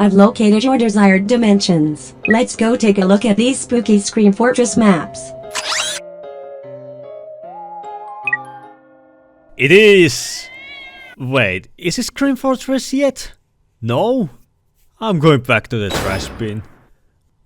I've located your desired dimensions. Let's go take a look at these spooky Scream Fortress maps. It is! Wait, is it Scream Fortress yet? No? I'm going back to the trash bin.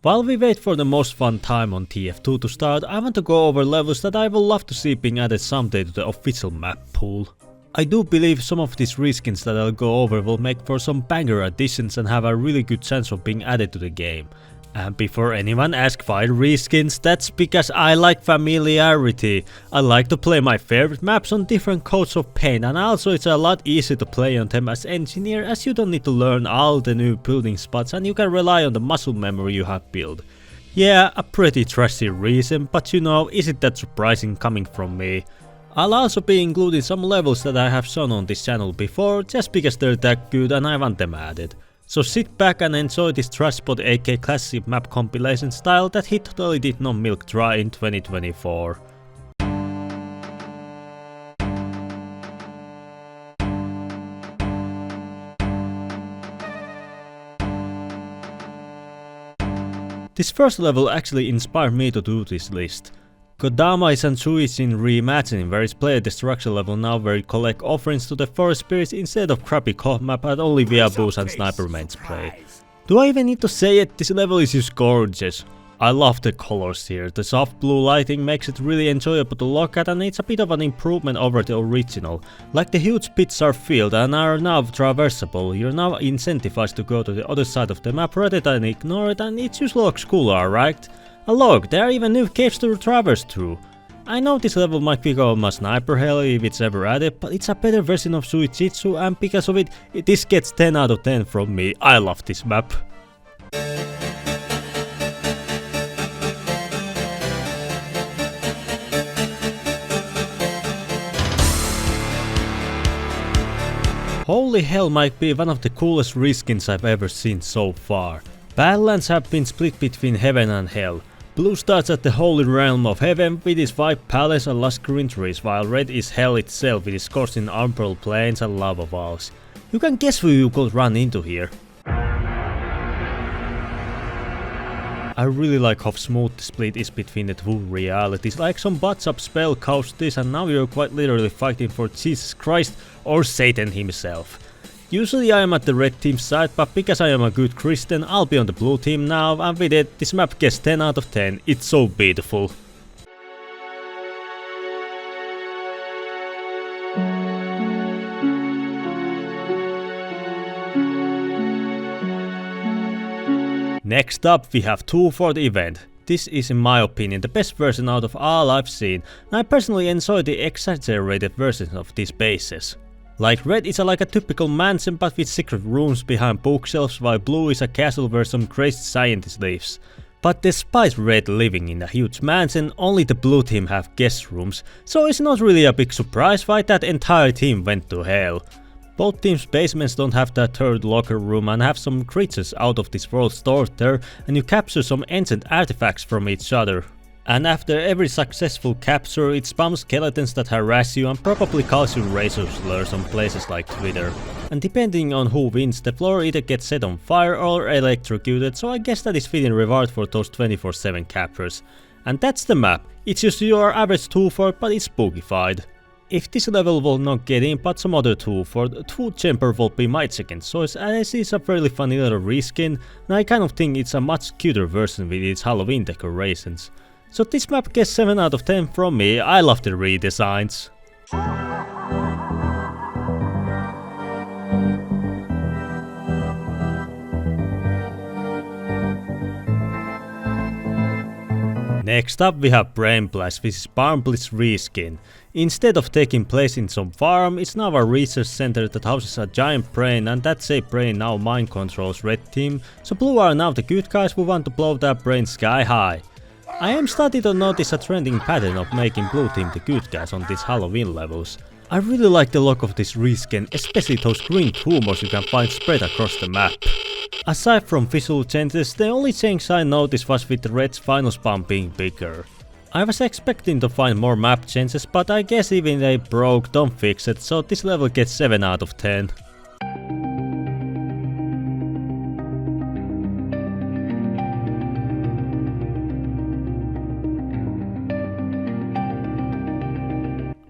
While we wait for the most fun time on TF2 to start, I want to go over levels that I would love to see being added someday to the official map pool. I do believe some of these reskins that I'll go over will make for some banger additions and have a really good chance of being added to the game. And before anyone asks why reskins, that's because I like familiarity. I like to play my favorite maps on different coats of paint, and also it's a lot easier to play on them as engineer, as you don't need to learn all the new building spots and you can rely on the muscle memory you have built. Yeah, a pretty trashy reason, but you know, isn't that surprising coming from me? I'll also be including some levels that I have shown on this channel before, just because they're that good and I want them added. So sit back and enjoy this trash spot aka classic map compilation style that he totally did not milk dry in 2024. This first level actually inspired me to do this list. Kodama is an Suicide reimagining where it's play a destruction level now where you collect offerings to the forest spirits instead of crappy co-op map and only via boost and sniper mains play. Do I even need to say it? This level is just gorgeous. I love the colors here, the soft blue lighting makes it really enjoyable to look at and it's a bit of an improvement over the original. Like the huge pits are filled and are now traversable, you're now incentivized to go to the other side of the map rather than ignore it, and it just looks cooler, right? And look, there are even new caves to traverse through. I know this level might become a sniper hell if it's ever added, but it's a better version of Suijitsu and because of it, this gets 10 out of 10 from me. I love this map. HolyHell might be one of the coolest reskins I've ever seen so far. Badlands have been split between heaven and hell. Blue starts at the holy realm of heaven with its white palace and lush green trees, while red is hell itself with its scorching umbral plains and lava walls. You can guess who you could run into here. I really like how smooth the split is between the two realities, like some butts up spell caused this and now you're quite literally fighting for Jesus Christ or Satan himself. Usually I am at the red team side, but because I am a good Christian, I'll be on the blue team now, and with it, this map gets 10 out of 10, it's so beautiful. Next up we have 2 for the event. This is in my opinion the best version out of all I've seen, and I personally enjoy the exaggerated versions of these bases. Like red is like a typical mansion but with secret rooms behind bookshelves, while blue is a castle where some crazy scientist lives. But despite red living in a huge mansion, only the blue team have guest rooms, so it's not really a big surprise why that entire team went to hell. Both teams' basements don't have that third locker room and have some creatures out of this world stored there, and you capture some ancient artifacts from each other. And after every successful capture, it spams skeletons that harass you and probably calls you razor slurs on places like Twitter. And depending on who wins, the floor either gets set on fire or electrocuted, so I guess that is fitting reward for those 24/7 captures. And that's the map. It's just your average 2-4, but it's spookified. If this level will not get in, but some other 2-4, the 2 Chamber will be my second choice, as it's a fairly funny little reskin, and I kind of think it's a much cuter version with its Halloween decorations. So this map gets 7 out of 10 from me, I love the redesigns. Next up we have Brain Blast, which is Barn Blitz reskin. Instead of taking place in some farm, it's now a research center that houses a giant brain, and that same brain now mind controls red team, so blue are now the good guys who want to blow that brain sky high. I am starting to notice a trending pattern of making blue team the good guys on these Halloween levels. I really like the look of this reskin, especially those green tumors you can find spread across the map. Aside from visual changes, the only change I noticed was with the red's final spawn being bigger. I was expecting to find more map changes, but I guess even they broke, don't fix it, so this level gets 7 out of 10.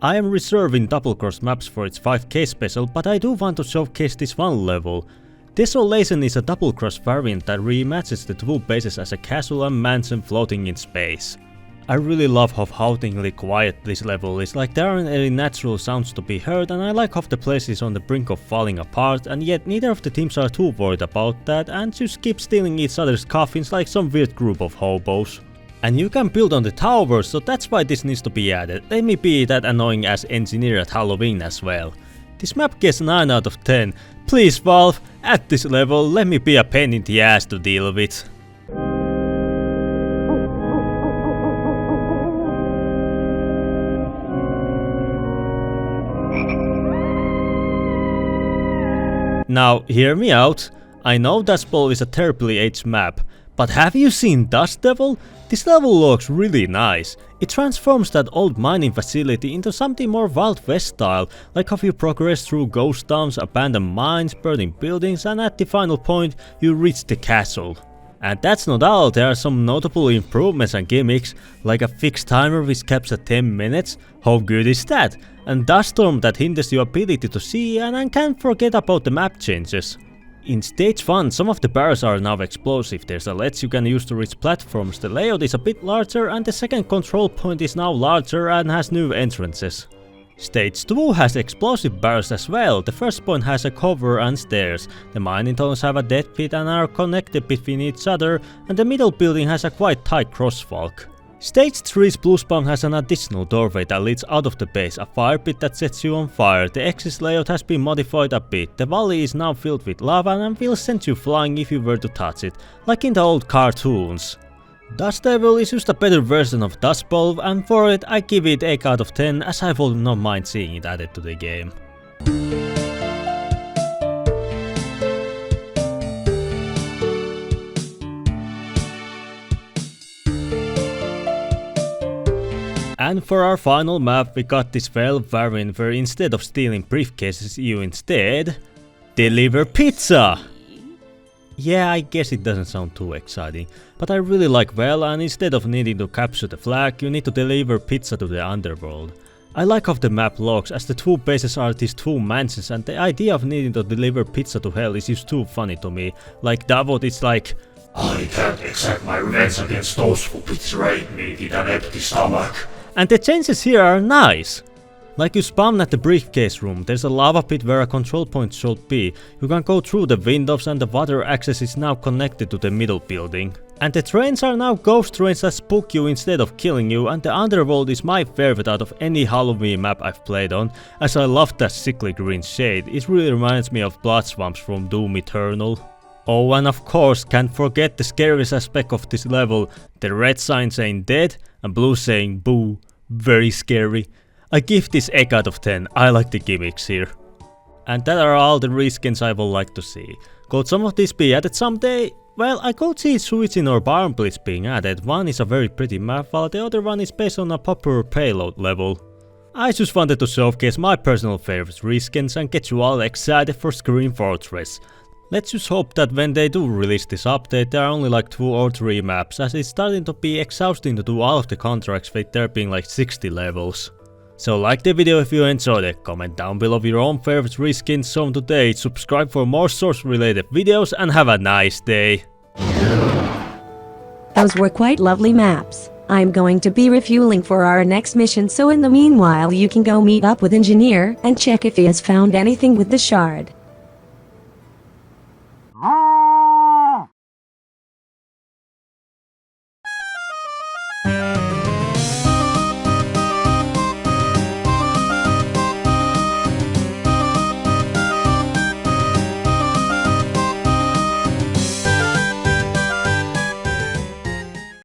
I am reserving double cross maps for its 5k special, but I do want to showcase this one level. Desolation is a double cross variant that reimagines the two bases as a castle and mansion floating in space. I really love how hauntingly quiet this level is, like there aren't any natural sounds to be heard, and I like how the place is on the brink of falling apart, and yet neither of the teams are too worried about that and just keep stealing each other's coffins like some weird group of hobos. And you can build on the towers, so that's why this needs to be added. Let me be that annoying as engineer at Halloween as well. This map gets 9 out of 10. Please Valve, at this level let me be a pain in the ass to deal with. Now, hear me out. I know Dust Bowl is a terribly aged map, but have you seen Dust Devil? This level looks really nice. It transforms that old mining facility into something more Wild West style, like how you progress through ghost towns, abandoned mines, burning buildings, and at the final point you reach the castle. And that's not all, there are some notable improvements and gimmicks, like a fixed timer which caps at 10 minutes, how good is that? And Dust Storm that hinders your ability to see, and I can't forget about the map changes. In stage 1 some of the barrels are now explosive, there's a ledge you can use to reach platforms, the layout is a bit larger and the second control point is now larger and has new entrances. Stage 2 has explosive barrels as well, the first point has a cover and stairs, the mining tunnels have a dead pit and are connected between each other, and the middle building has a quite tight crosswalk. Stage 3's blue spawn has an additional doorway that leads out of the base, a fire pit that sets you on fire, the exit layout has been modified a bit, the valley is now filled with lava and will send you flying if you were to touch it, like in the old cartoons. Dust Devil is just a better version of Dust Bowl, and for it I give it 8 out of 10 as I would not mind seeing it added to the game. And for our final map we got this fail variant where instead of stealing briefcases you instead deliver pizza! Yeah, I guess it doesn't sound too exciting, but I really like Vela, and instead of needing to capture the flag, you need to deliver pizza to the underworld. I like how the map looks, as the two bases are these two mansions, and the idea of needing to deliver pizza to hell is just too funny to me. Like Davot is like, I can't exact my revenge against those who betrayed me with an empty stomach. And the changes here are nice. Like you spawn at the briefcase room, there's a lava pit where a control point should be, you can go through the windows and the water access is now connected to the middle building. And the trains are now ghost trains that spook you instead of killing you, and the underworld is my favorite out of any Halloween map I've played on, as I love that sickly green shade, it really reminds me of Blood Swamps from Doom Eternal. Oh, and of course can't forget the scariest aspect of this level, the red sign saying dead and blue saying boo, very scary. I give this 8 out of 10, I like the gimmicks here. And that are all the reskins I would like to see. Could some of these be added someday? Well, I could see Suicide or Barn Blitz being added, one is a very pretty map while the other one is based on a popular payload level. I just wanted to showcase my personal favorite reskins and get you all excited for Scream Fortress. Let's just hope that when they do release this update there are only like 2 or 3 maps, as it's starting to be exhausting to do all of the contracts with there being like 60 levels. So like the video if you enjoyed it, comment down below your own favorite reskins shown today, subscribe for more Source related videos and have a nice day. Those were quite lovely maps. I'm going to be refueling for our next mission, so in the meanwhile you can go meet up with Engineer and check if he has found anything with the shard.